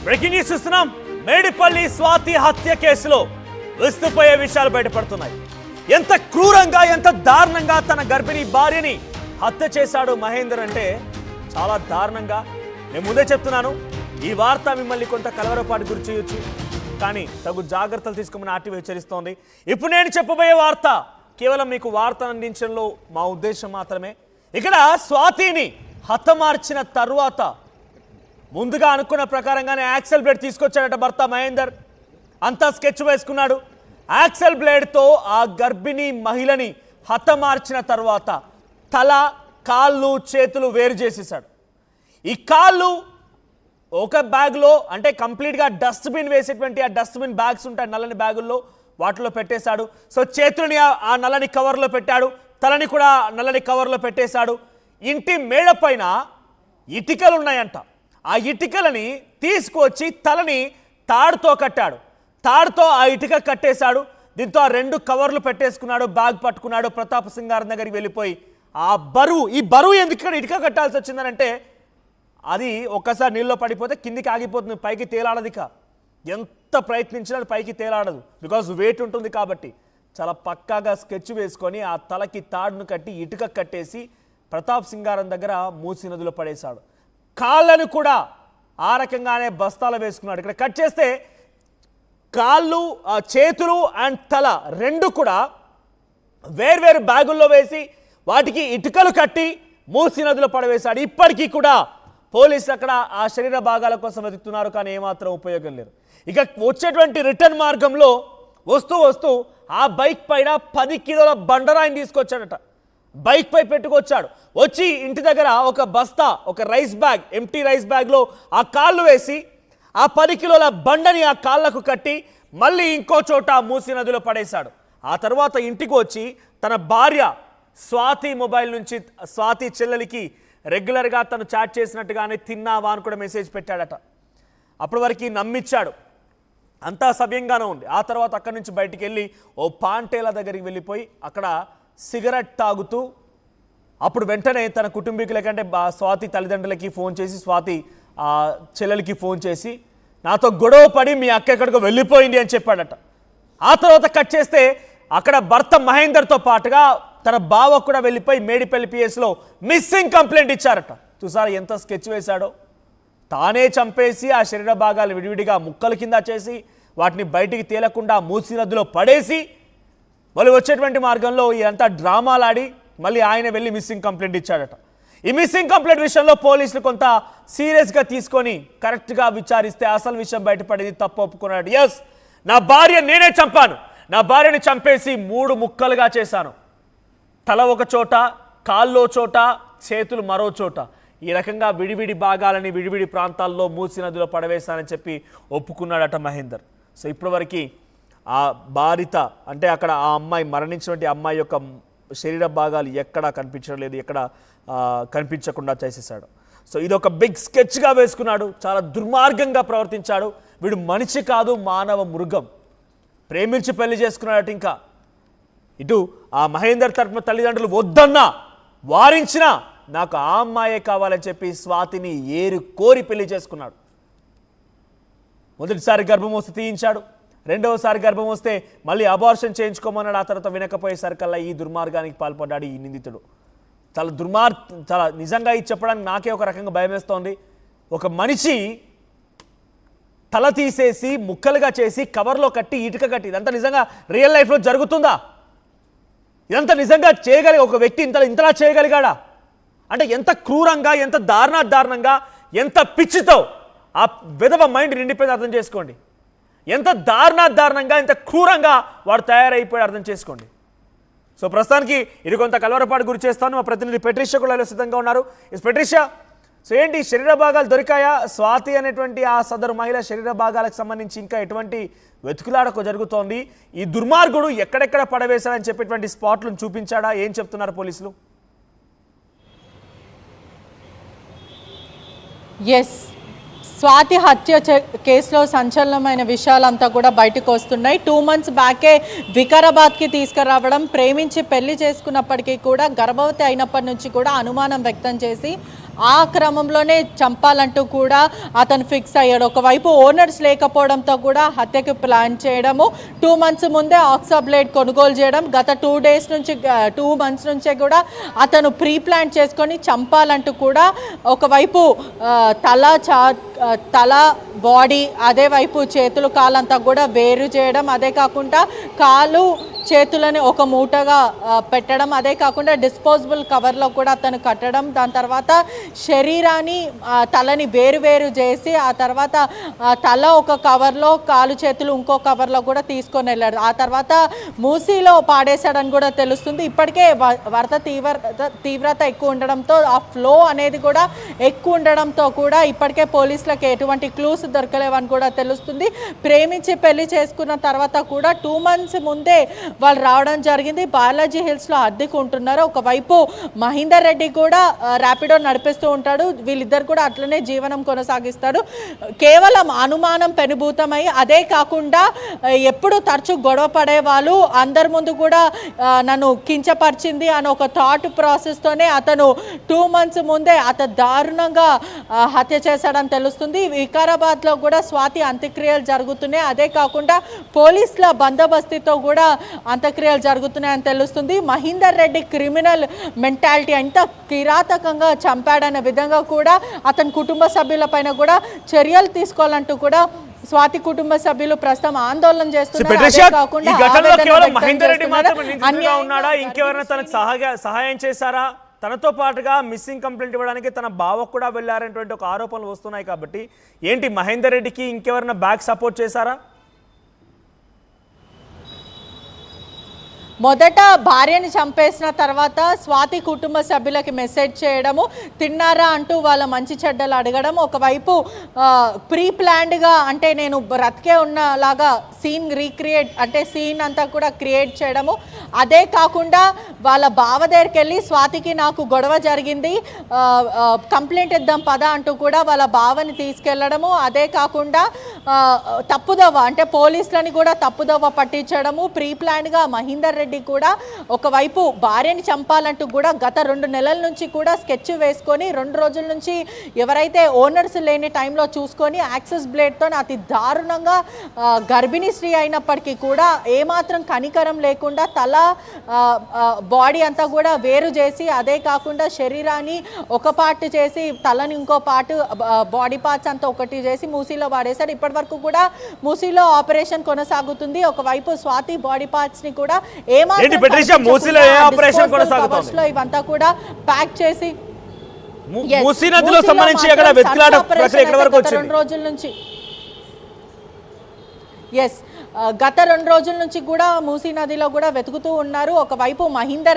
Breaking news చూస్తున్నాం. మేడిపల్లి స్వాతి హత్య కేసులో విస్తుపోయే విషయాలు బయటపడుతున్నాయి. ఎంత క్రూరంగా ఎంత దారుణంగా తన గర్భిణీ భార్యని హత్య చేశాడు మహేందర్ అంటే చాలా దారుణంగా. నేను ముందే చెప్తున్నాను, ఈ వార్త మిమ్మల్ని కొంత కలవరపాటు గురి చేయొచ్చు, కానీ తగు జాగ్రత్తలు తీసుకోమని ఆర్టీవీ హెచ్చరిస్తోంది. ఇప్పుడు నేను చెప్పబోయే వార్త కేవలం మీకు వార్త అందించడంలో మా ఉద్దేశం మాత్రమే. ఇక్కడ స్వాతిని హతమార్చిన తరువాత ముందుగా అనుకున్న ప్రకారంగానే యాక్సెల్ బ్లేడ్ తీసుకొచ్చాడట భర్త మహేందర్. అంతా స్కెచ్ వేసుకున్నాడు. యాక్సెల్ బ్లేడ్తో ఆ గర్భిణీ మహిళని హతమార్చిన తర్వాత తల, కాళ్ళు, చేతులు వేరు చేసేసాడు. ఈ కాళ్ళు ఒక బ్యాగ్లో, అంటే కంప్లీట్గా డస్ట్బిన్ వేసేటువంటి ఆ డస్ట్బిన్ బ్యాగ్స్ ఉంటాయి నల్లని బ్యాగుల్లో, వాటిలో పెట్టేశాడు. సో చేతులని ఆ నల్లని కవర్లో పెట్టాడు, తలని కూడా నల్లని కవర్లో పెట్టేశాడు. ఇంటి మేడ పైన ఇటుకలు ఉన్నాయంట. ఆ ఇటుకలని తీసుకువచ్చి తలని తాడుతో కట్టాడు. తాడుతో ఆ ఇటుక కట్టేశాడు. దీంతో ఆ 2 కవర్లు పెట్టేసుకున్నాడు, బ్యాగ్ పట్టుకున్నాడు. ప్రతాప్ సింగారం దగ్గరికి వెళ్ళిపోయి ఈ బరువు ఎందుకు ఇటుక కట్టాల్సి వచ్చిందనంటే, అది ఒక్కసారి నీళ్ళలో పడిపోతే కిందికి ఆగిపోతుంది, పైకి తేలాడదిక. ఎంత ప్రయత్నించినా పైకి తేలాడదు, బికాజ్ వెయిట్ ఉంటుంది కాబట్టి. చాలా పక్కాగా స్కెచ్ వేసుకొని ఆ తలకి తాడును కట్టి ఇటుక కట్టేసి ప్రతాప్ సింగారం దగ్గర మూసీ నదిలో పడేశాడు. కాళ్ళను కూడా ఆ రకంగానే బస్తాలు వేసుకున్నాడు. ఇక్కడ కట్ చేస్తే కాళ్ళు, చేతులు అండ్ తల 2 కూడా వేర్వేరు బ్యాగుల్లో వేసి వాటికి ఇటుకలు కట్టి మూసీ నదిలో పడవేశాడు. ఇప్పటికీ కూడా పోలీసులు అక్కడ ఆ శరీర భాగాల కోసం వెతుకుతున్నారు, కానీ ఏమాత్రం ఉపయోగం లేదు. ఇక వచ్చేటువంటి రిటర్న్ మార్గంలో వస్తూ ఆ బైక్ పైన 10 కిలోల బండరాయిని తీసుకొచ్చాడట. బైక్ పై పెట్టుకొచ్చాడు. వచ్చి ఇంటి దగ్గర ఒక బస్తా, ఒక రైస్ బ్యాగ్, ఎంటీ రైస్ బ్యాగ్లో ఆ కాళ్ళు వేసి ఆ 10 కిలోల బండని ఆ కాళ్ళకు కట్టి మళ్ళీ ఇంకో చోట మూసీ నదిలో పడేశాడు. ఆ తర్వాత ఇంటికి వచ్చి తన భార్య స్వాతి మొబైల్ నుంచి స్వాతి చెల్లెలికి రెగ్యులర్గా తను చాట్ చేసినట్టుగానే తిన్నావా అని కూడా మెసేజ్ పెట్టాడట. అప్పటి వరకు నమ్మిచ్చాడు, అంతా సవ్యంగానే ఉంది. ఆ తర్వాత అక్కడి నుంచి బయటికి వెళ్ళి ఓ పాంటేల దగ్గరికి వెళ్ళిపోయి అక్కడ సిగరెట్ తాగుతూ, అప్పుడు వెంటనే తన కుటుంబీకులకంటే స్వాతి తల్లిదండ్రులకి ఫోన్ చేసి, స్వాతి చెల్లెలకి ఫోన్ చేసి నాతో గొడవ పడి మీ అక్క ఎక్కడికో వెళ్ళిపోయింది అని చెప్పాడట. ఆ తర్వాత కట్ చేస్తే అక్కడ భర్త మహేందర్తో పాటుగా తన బావ కూడా వెళ్ళిపోయి మేడిపల్లి పిఎస్లో మిస్సింగ్ కంప్లైంట్ ఇచ్చారట. చూసారా ఎంత స్కెచ్ వేశాడో. తానే చంపేసి ఆ శరీర భాగాలు విడివిడిగా ముక్కల కింద చేసి వాటిని బయటికి తేలకుండా మూసీ నదిలో పడేసి మళ్ళీ వచ్చేటువంటి మార్గంలో ఇదంతా డ్రామాలాడి మళ్ళీ ఆయన వెళ్ళి మిస్సింగ్ కంప్లైంట్ ఇచ్చాడట. ఈ మిస్సింగ్ కంప్లైంట్ విషయంలో పోలీసులు కొంత సీరియస్గా తీసుకొని కరెక్ట్గా విచారిస్తే అసలు విషయం బయటపడేది. తప్పు ఒప్పుకున్నాడు. ఎస్, నా భార్య నేనే చంపాను, నా భార్యని చంపేసి 3 ముక్కలుగా చేశాను. తల ఒక చోట, కాళ్ళో చోట, చేతులు మరో చోట, ఈ రకంగా విడివిడి భాగాలని విడివిడి ప్రాంతాల్లో మూసీ నదిలో పడవేశానని చెప్పి ఒప్పుకున్నాడట మహేందర్. సో ఇప్పటివరకు ఆ బాధిత, అంటే అక్కడ ఆ అమ్మాయి మరణించినటువంటి అమ్మాయి యొక్క శరీర భాగాలు ఎక్కడా కనిపించడం లేదు, ఎక్కడ కనిపించకుండా చేసేసాడు. సో ఇది ఒక బిగ్ స్కెచ్గా వేసుకున్నాడు. చాలా దుర్మార్గంగా ప్రవర్తించాడు. వీడు మనిషి కాదు, మానవ మృగం. ప్రేమించి పెళ్లి చేసుకున్నాడట. ఇంకా ఇటు ఆ మహేందర్ తరపున తల్లిదండ్రులు వద్దన్నా వారించినా నాకు ఆ అమ్మాయే కావాలని చెప్పి స్వాతిని కోరి పెళ్లి చేసుకున్నాడు. మొదటిసారి గర్భం వస్తే తీయించాడు, రెండవసారి గర్భం వస్తే మళ్ళీ అబార్షన్ చేయించుకోమన్నాడు. ఆ తర్వాత వినకపోయేసరికల్లా ఈ దుర్మార్గానికి పాల్పడ్డాడు ఈ నిందితుడు. చాలా నిజంగా ఇది చెప్పడానికి నాకే ఒక రకంగా భయం వేస్తోంది. ఒక మనిషి తల తీసేసి ముక్కలుగా చేసి కవర్లో కట్టి ఇటుక కట్టి, ఇదంతా నిజంగా రియల్ లైఫ్లో జరుగుతుందా? ఇదంతా నిజంగా చేయగలిగే ఒక వ్యక్తి ఇంతలా చేయగలిగాడా? అంటే ఎంత క్రూరంగా, ఎంత దారుణంగా, ఎంత పిచ్చితో ఆ విధవ మైండ్ నిండిపోయింది అర్థం చేసుకోండి. ఎంత దారుణంగా, ఎంత క్రూరంగా వాడు తయారైపోయి అర్థం చేసుకోండి. సో ప్రస్తుతానికి ఇది కొంత కలవరపాటు గురి చేస్తాను. మా ప్రతినిధి పెట్రిషియా కూడా సిద్ధంగా ఉన్నారు. పెట్రిషియా, సో ఏంటి శరీర భాగాలు దొరికాయా? స్వాతి అనేటువంటి ఆ సదరు మహిళ శరీర భాగాలకు సంబంధించి ఇంకా ఎటువంటి వెతుకులాడకు జరుగుతోంది? ఈ దుర్మార్గుడు ఎక్కడెక్కడ పడవేశాడని చెప్పేటువంటి స్పాట్లను చూపించాడా? ఏం చెప్తున్నారు పోలీసులు? ఎస్, స్వాతి హత్య కేసులో సంచలనమైన విషయాలంతా కూడా బయటకు వస్తున్నాయి. 2 months బ్యాకే వికారాబాద్కి తీసుకురావడం, ప్రేమించి పెళ్లి చేసుకున్నప్పటికీ కూడా గర్భవతి అయినప్పటి నుంచి కూడా అనుమానం వ్యక్తం చేసి ఆ క్రమంలోనే చంపాలంటూ కూడా అతను ఫిక్స్ అయ్యాడు. ఒకవైపు ఓనర్స్ లేకపోవడంతో కూడా హత్యకు ప్లాన్ చేయడము, 2 months ముందే ఆక్సా బ్లేడ్ కొనుగోలు చేయడం, గత 2 months నుంచే కూడా అతను ప్రీ ప్లాన్ చేసుకొని చంపాలంటూ కూడా ఒకవైపు తల బాడీ, అదే వైపు చేతులు కాలంతా కూడా వేరు చేయడం, అదే కాకుండా కాలు చేతులని ఒక మూటగా పెట్టడం, అదే కాకుండా డిస్పోజబుల్ కవర్లో కూడా అతను కట్టడం, దాని తర్వాత శరీరాన్ని తలని వేరు చేసి ఆ తర్వాత తల ఒక కవర్లో, కాలు చేతులు ఇంకో కవర్లో కూడా తీసుకొని వెళ్ళాడు. ఆ తర్వాత మూసీలో పాడేశాడని కూడా తెలుస్తుంది. ఇప్పటికే వరద తీవ్రత ఎక్కువ ఉండడంతో ఆ ఫ్లో అనేది కూడా ఎక్కువ ఉండడంతో కూడా ఇప్పటికే పోలీసులకు ఎటువంటి క్లూస్ దొరకలేవని కూడా తెలుస్తుంది. ప్రేమించి పెళ్లి చేసుకున్న తర్వాత కూడా 2 months ముందే వాళ్ళు రావడం జరిగింది. బాలాజీ హిల్స్లో అద్దెకు ఉంటున్నారు. ఒకవైపు మహేందర్ రెడ్డి కూడా ర్యాపిడో నడిపిస్తూ ఉంటాడు. వీళ్ళిద్దరు కూడా అట్లనే జీవనం కొనసాగిస్తారు. కేవలం అనుమానం పెనుభూతమై, అదే కాకుండా ఎప్పుడు తరచూ గొడవ పడే వాళ్ళు, అందరి ముందు కూడా నన్ను కించపరిచింది అని ఒక థాట్ ప్రాసెస్తోనే అతను 2 months ముందే అతను దారుణంగా హత్య చేశాడని తెలుస్తుంది. వికారాబాద్లో కూడా స్వాతి అంత్యక్రియలు జరుగుతున్నాయి. అదే కాకుండా పోలీసుల బందోబస్తుతో కూడా అంత్యక్రియలు జరుగుతున్నాయని తెలుస్తుంది. మహేందర్ రెడ్డి క్రిమినల్ మెంటాలిటీ ఎంత కిరాతకంగా చంపాడనే విధంగా కూడా అతని కుటుంబ సభ్యులపైన కూడా చర్యలు తీసుకోవాలంటూ కూడా స్వాతి కుటుంబ సభ్యులు ప్రస్తుతం ఆందోళన చేస్తున్నారు. ఇంకెవరైనా తనకు సహాయం చేశారా? తనతో పాటుగా మిస్సింగ్ కంప్లైంట్ ఇవ్వడానికి తన బావ కూడా వెళ్ళారనేటువంటి ఒక ఆరోపణలు వస్తున్నాయి. కాబట్టి ఏంటి మహేందర్ రెడ్డికి ఇంకెవరైనా బ్యాక్ సపోర్ట్ చేశారా? మొదట భార్యని చంపేసిన తర్వాత స్వాతి కుటుంబ సభ్యులకి మెసేజ్ చేయడము, తిన్నారా అంటూ వాళ్ళ మంచి చెడ్డలు అడగడం, ఒకవైపు ప్రీ ప్లాన్డ్గా అంటే నేను బ్రతికే ఉన్నలాగా సీన్ రీక్రియేట్ అంటే సీన్ అంతా కూడా క్రియేట్ చేయడము, అదే కాకుండా వాళ్ళ బావ దగ్గరికి వెళ్ళి స్వాతికి నాకు గొడవ జరిగింది, కంప్లైంట్ ఇద్దాం పదా అంటూ కూడా వాళ్ళ బావని తీసుకెళ్లడము, అదే కాకుండా తప్పుదవ్వ అంటే పోలీసులని కూడా తప్పుదవ్వ పట్టించడము, ప్రీ ప్లాన్డ్గా మహేందర్ రెడ్డి కూడా ఒకవైపు భార్యని చంపాలంటూ కూడా గత 2 నెలల నుంచి కూడా స్కెచ్ వేసుకొని 2 రోజుల నుంచి ఎవరైతే ఓనర్స్ లేని టైంలో చూసుకొని యాక్సెస్ బ్లేడ్తో అతి దారుణంగా గర్భిణీ స్త్రీ అయినప్పటికీ కూడా ఏమాత్రం కనికరం లేకుండా తల బాడీ అంతా కూడా వేరు చేసి, అదే కాకుండా శరీరాన్ని ఒక పార్ట్ చేసి తలని ఇంకో పార్ట్ బాడీ పార్ట్స్ అంతా ఒకటి చేసి మూసీలో వాడేశారు. ఇప్పటి వరకు కూడా మూసీలో ఆపరేషన్ కొనసాగుతుంది. ఒకవైపు స్వాతి బాడీ పార్ట్స్ ని కూడా ఇవంతా కూడా ప్యాక్ చేసి మూసీ నదిలో సంబంధించి అక్కడ వెతుకులాట ప్రక్రియ ఎక్కడి వరకు వచ్చింది? 2 రోజుల నుంచి గత 2 రోజుల నుంచి కూడా మూసీ నదిలో కూడా వెతుకుతూ ఉన్నారు. ఒకవైపు మహేందర్